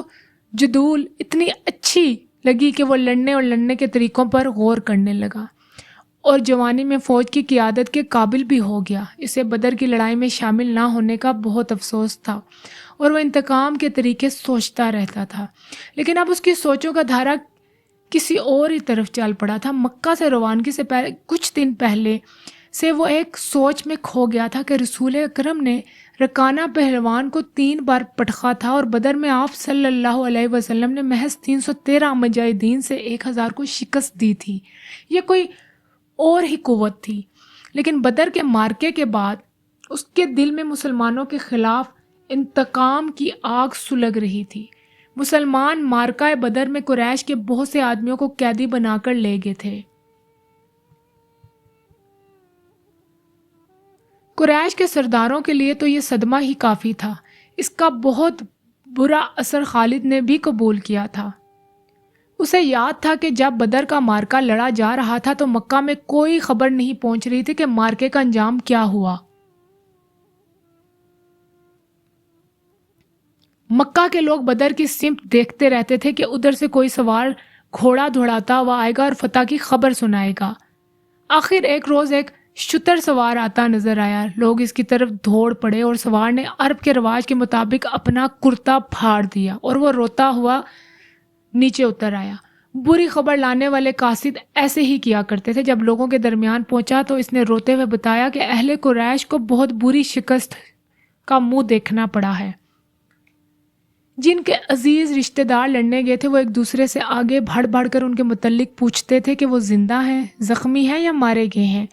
جدول اتنی اچھی لگی کہ وہ لڑنے کے طریقوں پر غور کرنے لگا اور جوانی میں فوج کی قیادت کے قابل بھی ہو گیا۔ اسے بدر کی لڑائی میں شامل نہ ہونے کا بہت افسوس تھا اور وہ انتقام کے طریقے سوچتا رہتا تھا، لیکن اب اس کی سوچوں کا دھارا کسی اور ہی طرف چل پڑا تھا۔ مکہ سے روانگی سے پہلے کچھ دن پہلے سے وہ ایک سوچ میں کھو گیا تھا کہ رسول اکرم نے رکانہ پہلوان کو 3 بار پٹخا تھا اور بدر میں آپ صلی اللہ علیہ وسلم نے محض 313 مجاہدین سے 1000 کو شکست دی تھی۔ یہ کوئی اور ہی قوت تھی، لیکن بدر کے مارکے کے بعد اس کے دل میں مسلمانوں کے خلاف انتقام کی آگ سلگ رہی تھی۔ مسلمان مارکہ بدر میں قریش کے بہت سے آدمیوں کو قیدی بنا کر لے گئے تھے۔ قریش کے سرداروں کے لیے تو یہ صدمہ ہی کافی تھا۔ اس کا بہت برا اثر خالد نے بھی قبول کیا تھا۔ اسے یاد تھا کہ جب بدر کا مارکہ لڑا جا رہا تھا تو مکہ میں کوئی خبر نہیں پہنچ رہی تھی کہ مارکے کا انجام کیا ہوا۔ مکہ کے لوگ بدر کی سمت دیکھتے رہتے تھے کہ ادھر سے کوئی سوار گھوڑا دوڑاتا ہوا آئے گا اور فتح کی خبر سنائے گا۔ آخر ایک روز ایک شتر سوار آتا نظر آیا۔ لوگ اس کی طرف دوڑ پڑے اور سوار نے عرب کے رواج کے مطابق اپنا کرتا پھاڑ دیا اور وہ روتا ہوا نیچے اتر آیا۔ بری خبر لانے والے قاصد ایسے ہی کیا کرتے تھے۔ جب لوگوں کے درمیان پہنچا تو اس نے روتے ہوئے بتایا کہ اہل قریش کو بہت بری شکست کا منہ دیکھنا پڑا ہے۔ جن کے عزیز رشتہ دار لڑنے گئے تھے وہ ایک دوسرے سے آگے بڑھ بڑھ کر ان کے متعلق پوچھتے تھے کہ وہ زندہ ہیں، زخمی ہیں یا مارے گئے ہیں۔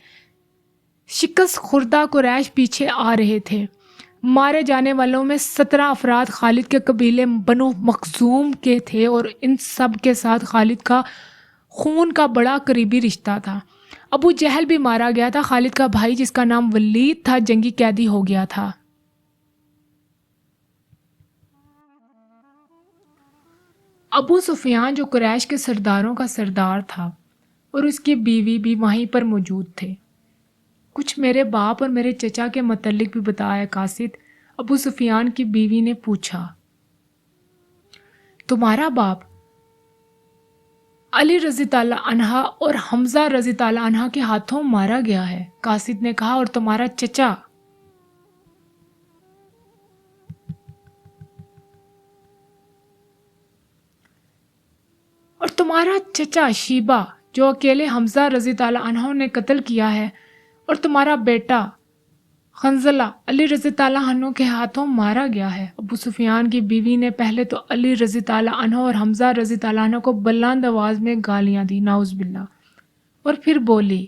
شکست خوردہ قریش پیچھے آ رہے تھے۔ مارے جانے والوں میں 17 افراد خالد کے قبیلے بنو مخزوم کے تھے اور ان سب کے ساتھ خالد کا خون کا بڑا قریبی رشتہ تھا۔ ابو جہل بھی مارا گیا تھا۔ خالد کا بھائی جس کا نام ولید تھا جنگی قیدی ہو گیا تھا۔ ابو سفیان جو قریش کے سرداروں کا سردار تھا اور اس کی بیوی بھی وہیں پر موجود تھے۔ کچھ میرے باپ اور میرے چچا کے متعلق بھی بتایا قاصد۔ ابو سفیان کی بیوی نے پوچھا، تمہارا باپ علی رضی اللہ عنہ اور حمزہ رضی اللہ عنہ کے ہاتھوں مارا گیا ہے؟ قاصد نے کہا، اور تمہارا چچا؟ اور تمہارا چچا شیبہ جو اکیلے حمزہ رضی اللہ عنہ نے قتل کیا ہے، اور تمہارا بیٹا حنظلہ علی رضی تعالیٰ عنہ کے ہاتھوں مارا گیا ہے۔ ابو سفیان کی بیوی نے پہلے تو علی رضی تعالیٰ عنہ اور حمزہ رضی تعالیٰ عنہ کو بلند آواز میں گالیاں دی، نعوذ باللہ، اور پھر بولی،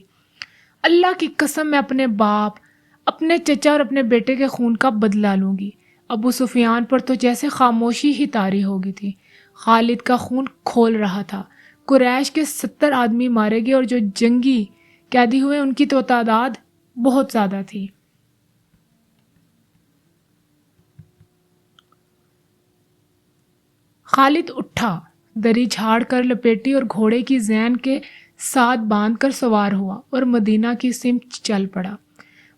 اللہ کی قسم میں اپنے باپ، اپنے چچا اور اپنے بیٹے کے خون کا بدلہ لوں گی۔ ابو سفیان پر تو جیسے خاموشی ہی طاری ہو گئی تھی۔ خالد کا خون کھول رہا تھا۔ قریش کے 70 آدمی مارے گئے اور جو جنگی قیدی ہوئے ان کی تو تعداد بہت زیادہ تھی۔ خالد اٹھا، دری جھاڑ کر لپیٹی اور گھوڑے کی زین کے ساتھ باندھ کر سوار ہوا اور مدینہ کی سمت چل پڑا۔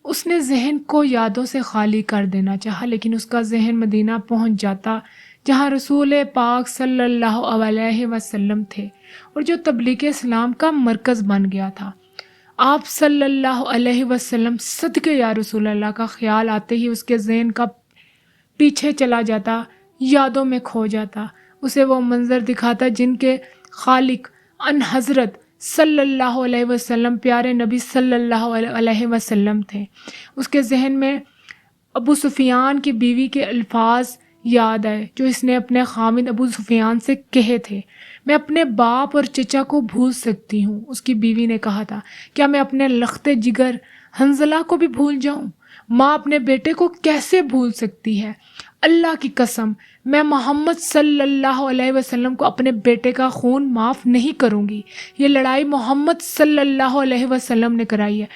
اس نے ذہن کو یادوں سے خالی کر دینا چاہا، لیکن اس کا ذہن مدینہ پہنچ جاتا جہاں رسول پاک صلی اللہ علیہ وسلم تھے اور جو تبلیغ اسلام کا مرکز بن گیا تھا۔ آپ صلی اللہ علیہ وسلم صدقے یا رسول اللہ کا خیال آتے ہی اس کے ذہن کا پیچھے چلا جاتا، یادوں میں کھو جاتا، اسے وہ منظر دکھاتا جن کے خالق ان حضرت صلی اللہ علیہ وسلم پیارے نبی صلی اللہ علیہ وسلم تھے۔ اس کے ذہن میں ابو سفیان کی بیوی کے الفاظ یاد آئے جو اس نے اپنے خامد ابو سفیان سے کہے تھے، میں اپنے باپ اور چچا کو بھول سکتی ہوں۔ اس کی بیوی نے کہا تھا، کیا میں اپنے لخت جگر حنظلہ کو بھی بھول جاؤں؟ ماں اپنے بیٹے کو کیسے بھول سکتی ہے؟ اللہ کی قسم میں محمد صلی اللہ علیہ وسلم کو اپنے بیٹے کا خون معاف نہیں کروں گی۔ یہ لڑائی محمد صلی اللہ علیہ وسلم نے کرائی ہے۔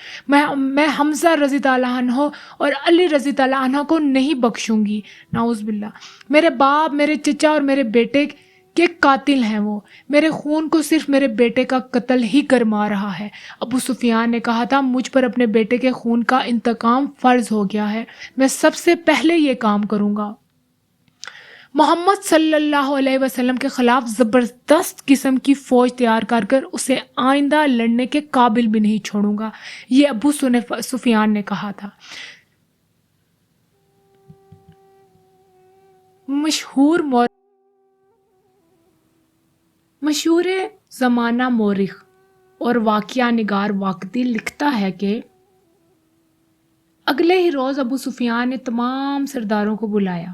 میں حمزہ رضی تعالیٰ عنہ اور علی رضی تعالیٰ عنہ کو نہیں بخشوں گی، نعوذ باللہ۔ میرے باپ، میرے چچا اور میرے بیٹے کے قاتل ہیں وہ۔ میرے خون کو صرف میرے بیٹے کا قتل ہی گرما رہا ہے۔ ابو سفیان نے کہا تھا، مجھ پر اپنے بیٹے کے خون کا انتقام فرض ہو گیا ہے، میں سب سے پہلے یہ کام کروں گا۔ محمد صلی اللہ علیہ وسلم کے خلاف زبردست قسم کی فوج تیار کر کر اسے آئندہ لڑنے کے قابل بھی نہیں چھوڑوں گا، یہ ابو سفیان نے کہا تھا۔ مشہور زمانہ مورخ اور واقعہ نگار واقدی لکھتا ہے کہ اگلے ہی روز ابو سفیان نے تمام سرداروں کو بلایا۔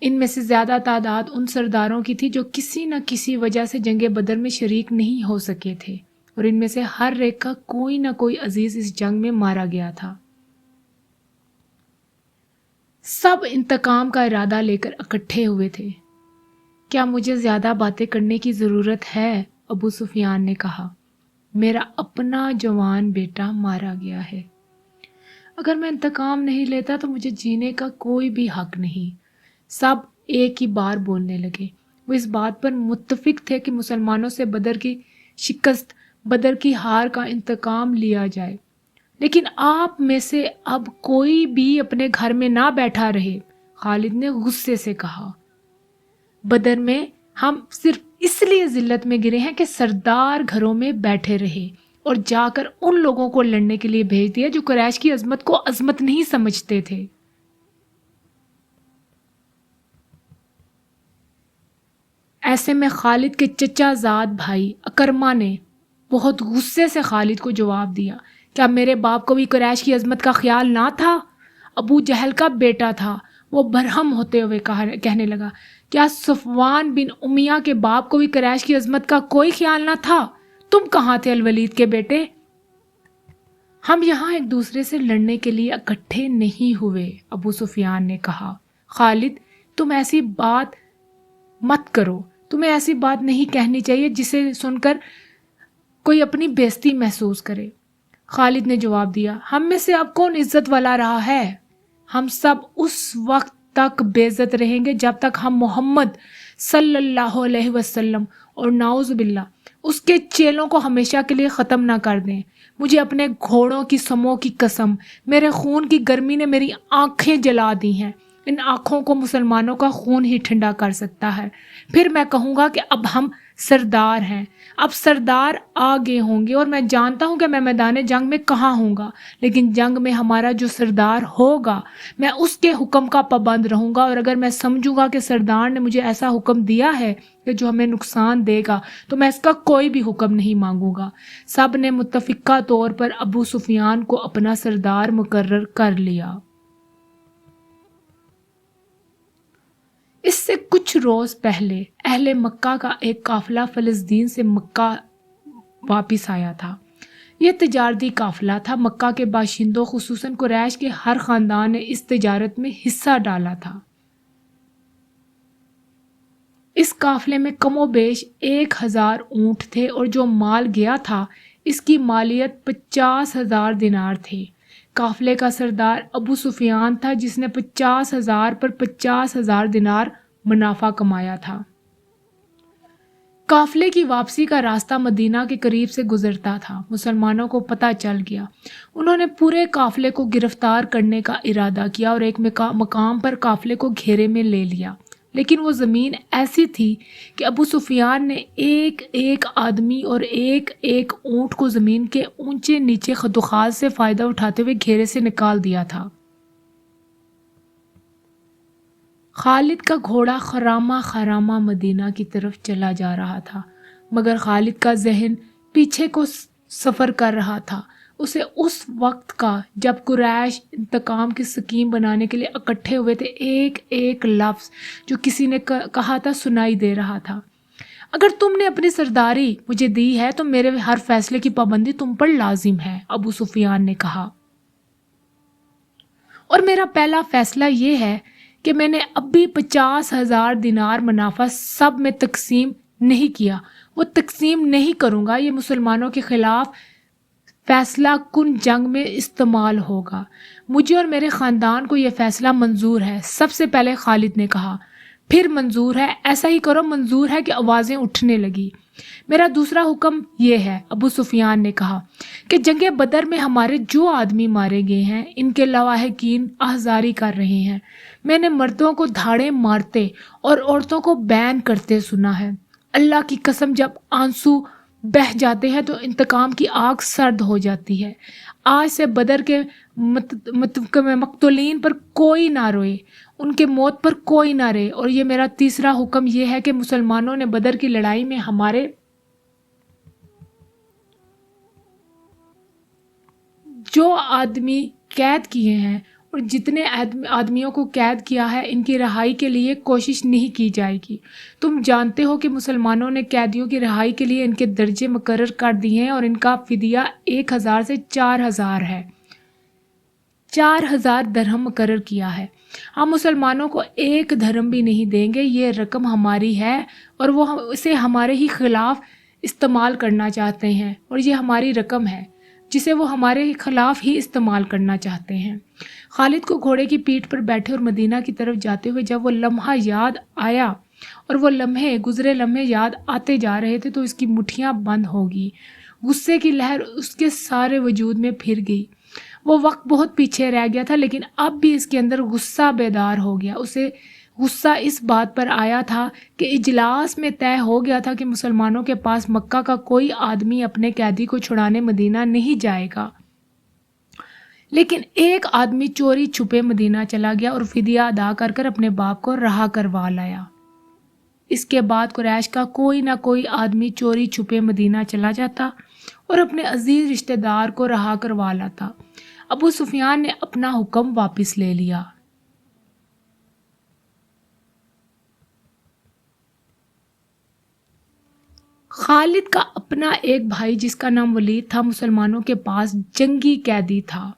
ان میں سے زیادہ تعداد ان سرداروں کی تھی جو کسی نہ کسی وجہ سے جنگ بدر میں شریک نہیں ہو سکے تھے، اور ان میں سے ہر ایک کا کوئی نہ کوئی عزیز اس جنگ میں مارا گیا تھا۔ سب انتقام کا ارادہ لے کر اکٹھے ہوئے تھے۔ کیا مجھے زیادہ باتیں کرنے کی ضرورت ہے؟ ابو سفیان نے کہا، میرا اپنا جوان بیٹا مارا گیا ہے۔ اگر میں انتقام نہیں لیتا تو مجھے جینے کا کوئی بھی حق نہیں۔ سب ایک ہی بار بولنے لگے۔ وہ اس بات پر متفق تھے کہ مسلمانوں سے بدر کی شکست، بدر کی ہار کا انتقام لیا جائے، لیکن آپ میں سے اب کوئی بھی اپنے گھر میں نہ بیٹھا رہے۔ خالد نے غصے سے کہا، بدر میں ہم صرف اس لیے ذلت میں گرے ہیں کہ سردار گھروں میں بیٹھے رہے اور جا کر ان لوگوں کو لڑنے کے لیے بھیج دیا جو قریش کی عظمت کو عظمت نہیں سمجھتے تھے۔ ایسے میں خالد کے چچا زاد بھائی اکرما نے بہت غصے سے خالد کو جواب دیا، کیا میرے باپ کو بھی قریش کی عظمت کا خیال نہ تھا؟ ابو جہل کا بیٹا تھا۔ وہ برہم ہوتے ہوئے کہنے لگا، کیا صفوان بن امیہ کے باپ کو بھی قریش کی عظمت کا کوئی خیال نہ تھا؟ تم کہاں تھے الولید کے بیٹے؟ ہم یہاں ایک دوسرے سے لڑنے کے لیے اکٹھے نہیں ہوئے، ابو سفیان نے کہا۔ خالد، تم ایسی بات مت کرو، تمہیں ایسی بات نہیں کہنی چاہیے جسے سن کر کوئی اپنی بےزتی محسوس کرے۔ خالد نے جواب دیا، ہم میں سے اب کون عزت والا رہا ہے؟ ہم سب اس وقت تک بے عزت رہیں گے جب تک ہم محمد صلی اللہ علیہ وسلم اور نعوذ باللہ اس کے چیلوں کو ہمیشہ کے لیے ختم نہ کر دیں۔ مجھے اپنے گھوڑوں کی سموں کی قسم، میرے خون کی گرمی نے میری آنکھیں جلا دی ہیں۔ ان آنکھوں کو مسلمانوں کا خون ہی ٹھنڈا کر سکتا ہے۔ پھر میں کہوں گا کہ اب ہم سردار ہیں، اب سردار آگے ہوں گے، اور میں جانتا ہوں کہ میں میدان جنگ میں کہاں ہوں گا، لیکن جنگ میں ہمارا جو سردار ہوگا میں اس کے حکم کا پابند رہوں گا، اور اگر میں سمجھوں گا کہ سردار نے مجھے ایسا حکم دیا ہے کہ جو ہمیں نقصان دے گا تو میں اس کا کوئی بھی حکم نہیں مانگوں گا۔ سب نے متفقہ طور پر ابو سفیان کو اپنا سردار مقرر کر لیا۔ اس سے کچھ روز پہلے اہل مکہ کا ایک قافلہ فلسطین سے مکہ واپس آیا تھا۔ یہ تجارتی قافلہ تھا۔ مکہ کے باشندوں خصوصاً قریش کے ہر خاندان نے اس تجارت میں حصہ ڈالا تھا۔ اس قافلے میں کم و بیش 1000 اونٹ تھے اور جو مال گیا تھا اس کی مالیت 50,000 دینار تھے۔ قافلے کا سردار ابو سفیان تھا جس نے 50,000 پر 50,000 دینار منافع کمایا تھا۔ قافلے کی واپسی کا راستہ مدینہ کے قریب سے گزرتا تھا۔ مسلمانوں کو پتہ چل گیا۔ انہوں نے پورے قافلے کو گرفتار کرنے کا ارادہ کیا اور ایک مقام پر قافلے کو گھیرے میں لے لیا، لیکن وہ زمین ایسی تھی کہ ابو سفیان نے ایک ایک آدمی اور ایک ایک اونٹ کو زمین کے اونچے نیچے خدوخال سے فائدہ اٹھاتے ہوئے گھیرے سے نکال دیا تھا۔ خالد کا گھوڑا خرامہ مدینہ کی طرف چلا جا رہا تھا، مگر خالد کا ذہن پیچھے کو سفر کر رہا تھا۔ اسے اس وقت کا جب قریش انتقام کی سکیم بنانے کے لیے اکٹھے ہوئے تھے ایک ایک لفظ جو کسی نے کہا تھا سنائی دے رہا تھا۔ اگر تم نے اپنی سرداری مجھے دی ہے تو میرے ہر فیصلے کی پابندی تم پر لازم ہے، ابو سفیان نے کہا، اور میرا پہلا فیصلہ یہ ہے کہ میں نے اب بھی 50,000 دینار منافع سب میں تقسیم نہیں کیا، وہ تقسیم نہیں کروں گا۔ یہ مسلمانوں کے خلاف فیصلہ کن جنگ میں استعمال ہوگا۔ مجھے اور میرے خاندان کو یہ فیصلہ منظور ہے، سب سے پہلے خالد نے کہا۔ پھر منظور ہے، ایسا ہی کرو، منظور ہے کہ آوازیں اٹھنے لگی۔ میرا دوسرا حکم یہ ہے، ابو سفیان نے کہا، کہ جنگ بدر میں ہمارے جو آدمی مارے گئے ہیں ان کے لواحقین آہذاری کر رہے ہیں۔ میں نے مردوں کو دھاڑے مارتے اور عورتوں کو بین کرتے سنا ہے۔ اللہ کی قسم جب آنسو بہہ جاتے ہیں تو انتقام کی آگ سرد ہو جاتی ہے۔ آج سے بدر کے مقتولین پر کوئی نہ روئے، ان کے موت پر کوئی نہ رہے۔ اور یہ میرا تیسرا حکم یہ ہے کہ مسلمانوں نے بدر کی لڑائی میں ہمارے جو آدمی قید کیے ہیں اور جتنے آدمیوں کو قید کیا ہے ان کی رہائی کے لیے کوشش نہیں کی جائے گی۔ تم جانتے ہو کہ مسلمانوں نے قیدیوں کی رہائی کے لیے ان کے درجے مقرر کر دیے ہیں اور ان کا فدیہ 1000 سے 4000 ہے، 4000 درہم مقرر کیا ہے۔ ہم مسلمانوں کو ایک درہم بھی نہیں دیں گے، یہ رقم ہماری ہے اور وہ اسے ہمارے ہی خلاف استعمال کرنا چاہتے ہیں، اور یہ ہماری رقم ہے جسے وہ ہمارے خلاف ہی استعمال کرنا چاہتے ہیں۔ خالد کو گھوڑے کی پیٹھ پر بیٹھے اور مدینہ کی طرف جاتے ہوئے جب وہ لمحہ یاد آیا اور وہ گزرے لمحے یاد آتے جا رہے تھے تو اس کی مٹھیاں بند ہو گئی۔ غصے کی لہر اس کے سارے وجود میں پھر گئی۔ وہ وقت بہت پیچھے رہ گیا تھا لیکن اب بھی اس کے اندر غصہ بیدار ہو گیا۔ اسے غصہ اس بات پر آیا تھا کہ اجلاس میں طے ہو گیا تھا کہ مسلمانوں کے پاس مکہ کا کوئی آدمی اپنے قیدی کو چھڑانے مدینہ نہیں جائے گا، لیکن ایک آدمی چوری چھپے مدینہ چلا گیا اور فدیہ ادا کر کر اپنے باپ کو رہا کروا لایا۔ اس کے بعد قریش کا کوئی نہ کوئی آدمی چوری چھپے مدینہ چلا جاتا اور اپنے عزیز رشتہ دار کو رہا کروا لاتا۔ ابو سفیان نے اپنا حکم واپس لے لیا۔ خالد کا اپنا ایک بھائی جس کا نام ولید تھا مسلمانوں کے پاس جنگی قیدی تھا۔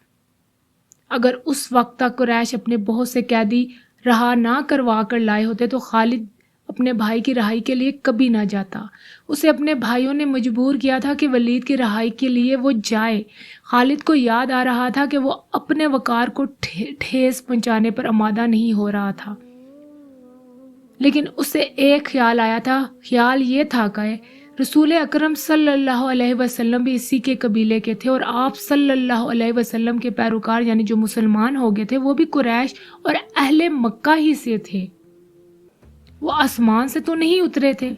اگر اس وقت تک قریش اپنے بہت سے قیدی رہا نہ کروا کر لائے ہوتے تو خالد اپنے بھائی کی رہائی کے لیے کبھی نہ جاتا۔ اسے اپنے بھائیوں نے مجبور کیا تھا کہ ولید کی رہائی کے لیے وہ جائے۔ خالد کو یاد آ رہا تھا کہ وہ اپنے وقار کو ٹھیس پہنچانے پر آمادہ نہیں ہو رہا تھا، لیکن اسے ایک خیال آیا تھا۔ خیال یہ تھا کہ رسول اکرم صلی اللہ علیہ وسلم بھی اسی کے قبیلے کے تھے اور آپ صلی اللہ علیہ وسلم کے پیروکار یعنی جو مسلمان ہو گئے تھے وہ بھی قریش اور اہل مکہ ہی سے تھے۔ وہ آسمان سے تو نہیں اترے تھے،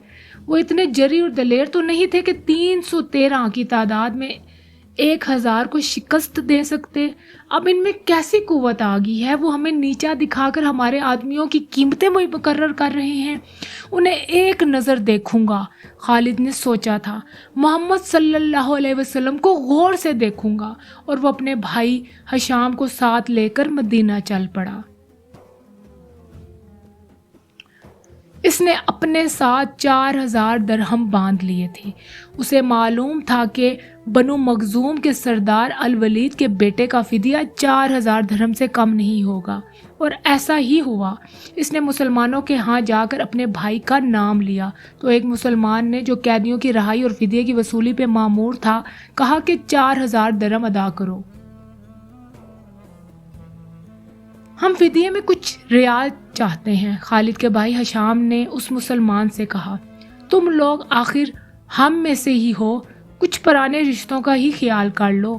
وہ اتنے جری اور دلیر تو نہیں تھے کہ 313 کی تعداد میں 1000 کو شکست دے سکتے؟ اب ان میں کیسی قوت آ گئی ہے؟ وہ ہمیں نیچا دکھا کر ہمارے آدمیوں کی قیمتیں مقرر کر رہے ہیں۔ انہیں ایک نظر دیکھوں گا، خالد نے سوچا تھا، محمد صلی اللہ علیہ وسلم کو غور سے دیکھوں گا، اور وہ اپنے بھائی ہشام کو ساتھ لے کر مدینہ چل پڑا۔ اس نے اپنے ساتھ 4000 درہم باندھ لیے تھے۔ اسے معلوم تھا کہ بنو مخزوم کے سردار الولید کے بیٹے کا فدیہ 4000 درہم سے کم نہیں ہوگا، اور ایسا ہی ہوا۔ اس نے مسلمانوں کے ہاں جا کر اپنے بھائی کا نام لیا تو ایک مسلمان نے، جو قیدیوں کی رہائی اور فدیے کی وصولی پہ مامور تھا، کہا کہ 4000 درہم ادا کرو۔ ہم فدیے میں کچھ ریال چاہتے ہیں۔ خالد کے بھائی ہشام نے اس مسلمان سے کہا، تم لوگ آخر ہم میں سے ہی ہو، کچھ پرانے رشتوں کا ہی خیال کر لو۔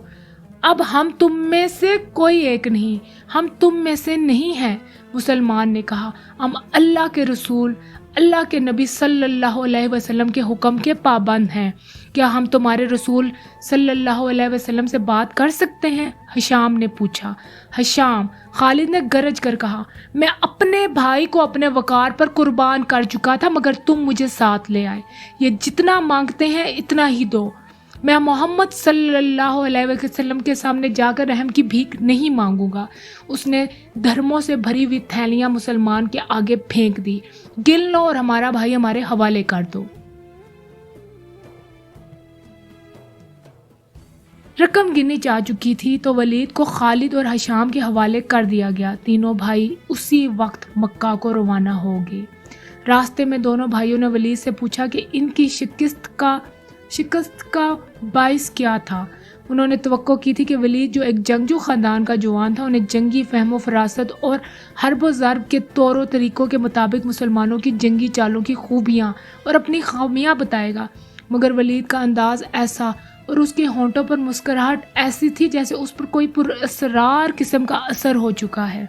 اب ہم تم میں سے کوئی ایک نہیں، ہم تم میں سے نہیں ہیں۔ مسلمان نے کہا، ہم اللہ کے رسول، اللہ کے نبی صلی اللہ علیہ وسلم کے حکم کے پابند ہیں۔ کیا ہم تمہارے رسول صلی اللہ علیہ وسلم سے بات کر سکتے ہیں؟ ہشام نے پوچھا۔ ہشام، خالد نے گرج کر کہا، میں اپنے بھائی کو اپنے وقار پر قربان کر چکا تھا، مگر تم مجھے ساتھ لے آئے۔ یہ جتنا مانگتے ہیں اتنا ہی دو۔ میں محمد صلی اللہ علیہ وسلم کے سامنے جا کر رحم کی بھیک نہیں مانگوں گا۔ اس نے دھرموں سے بھری ہوئی تھیلیاں مسلمان کے آگے پھینک دی۔ گن لو اور ہمارا بھائی ہمارے حوالے کر دو۔ رقم گنی جا چکی تھی تو ولید کو خالد اور ہشام کے حوالے کر دیا گیا۔ تینوں بھائی اسی وقت مکہ کو روانہ ہو گئے۔ راستے میں دونوں بھائیوں نے ولید سے پوچھا کہ ان کی شکست کا باعث کیا تھا۔ انہوں نے توقع کی تھی کہ ولید، جو ایک جنگجو خاندان کا جوان تھا، انہیں جنگی فہم و فراست اور حرب و ضرب کے طور و طریقوں کے مطابق مسلمانوں کی جنگی چالوں کی خوبیاں اور اپنی خامیاں بتائے گا، مگر ولید کا انداز ایسا اور اس کے ہونٹوں پر مسکراہٹ ایسی تھی جیسے اس پر کوئی پراسرار قسم کا اثر ہو چکا ہے۔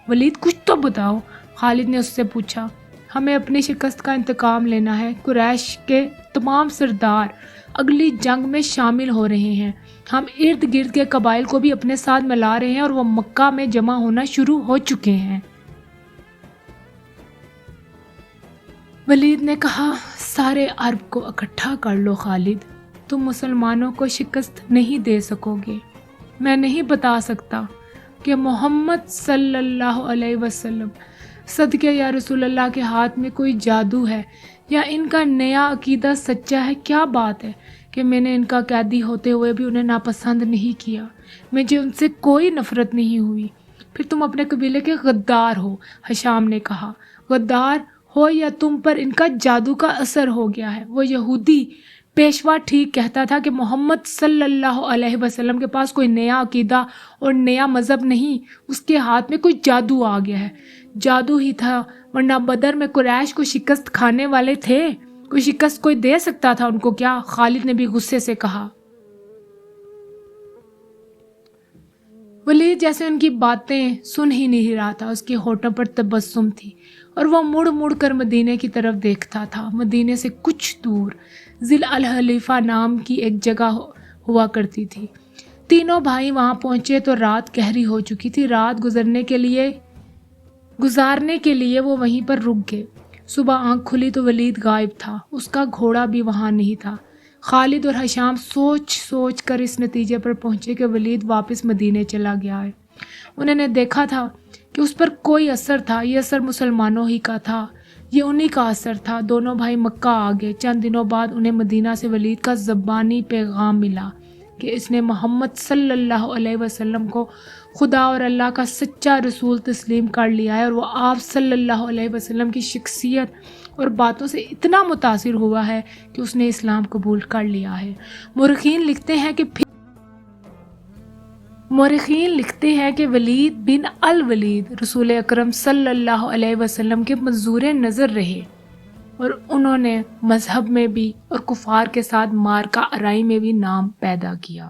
ولید، کچھ تو بتاؤ، خالد نے اس سے پوچھا۔ ہمیں اپنی شکست کا انتقام لینا ہے۔ قریش کے تمام سردار اگلی جنگ میں شامل ہو رہے ہیں۔ ہم ارد گرد کے قبائل کو بھی اپنے ساتھ ملا رہے ہیں اور وہ مکہ میں جمع ہونا شروع ہو چکے ہیں۔ ولید نے کہا، سارے عرب کو اکٹھا کر لو خالد، تم مسلمانوں کو شکست نہیں دے سکو گے۔ میں نہیں بتا سکتا کہ محمد صلی اللہ علیہ وسلم صدقے یا رسول اللہ کے ہاتھ میں کوئی جادو ہے یا ان کا نیا عقیدہ سچا ہے۔ کیا بات ہے کہ میں نے ان کا قیدی ہوتے ہوئے بھی انہیں ناپسند نہیں کیا، مجھے ان سے کوئی نفرت نہیں ہوئی۔ پھر تم اپنے قبیلے کے غدار ہو، ہشام نے کہا۔ غدار ہو یا تم پر ان کا جادو کا اثر ہو گیا ہے۔ وہ یہودی پیشوا ٹھیک کہتا تھا کہ محمد صلی اللہ علیہ وسلم کے پاس کوئی نیا عقیدہ اور نیا مذہب نہیں، اس کے ہاتھ میں کوئی جادو آ گیا ہے۔ جادو ہی تھا، ورنہ بدر میں قریش کو شکست کھانے والے تھے، کوئی شکست کوئی دے سکتا تھا ان کو کیا؟ خالد نے بھی غصے سے کہا۔ ولید جیسے ان کی باتیں سن ہی نہیں رہا تھا، اس کے ہونٹوں پر تبسم تھی اور وہ مڑ مڑ کر مدینے کی طرف دیکھتا تھا۔ مدینے سے کچھ دور ذی الحلیفہ نام کی ایک جگہ ہوا کرتی تھی۔ تینوں بھائی وہاں پہنچے تو رات گہری ہو چکی تھی۔ رات گزارنے کے لیے وہ وہیں پر رک گئے۔ صبح آنکھ کھلی تو ولید غائب تھا، اس کا گھوڑا بھی وہاں نہیں تھا۔ خالد اور ہشام سوچ کر اس نتیجے پر پہنچے کہ ولید واپس مدینے چلا گیا ہے۔ انہوں نے دیکھا تھا کہ اس پر کوئی اثر تھا، یہ اثر مسلمانوں ہی کا تھا، یہ انہی کا اثر تھا۔ دونوں بھائی مکہ آ گئے۔ چند دنوں بعد انہیں مدینہ سے ولید کا زبانی پیغام ملا کہ اس نے محمد صلی اللہ علیہ وسلم کو خدا اور اللہ کا سچا رسول تسلیم کر لیا ہے، اور وہ آپ صلی اللہ علیہ وسلم کی شخصیت اور باتوں سے اتنا متاثر ہوا ہے کہ اس نے اسلام قبول کر لیا ہے۔ مورخین لکھتے ہیں کہ ولید بن الولید رسول اکرم صلی اللہ علیہ وسلم کے منظور نظر رہے، اور انہوں نے مذہب میں بھی اور کفار کے ساتھ معرکہ آرائی میں بھی نام پیدا کیا۔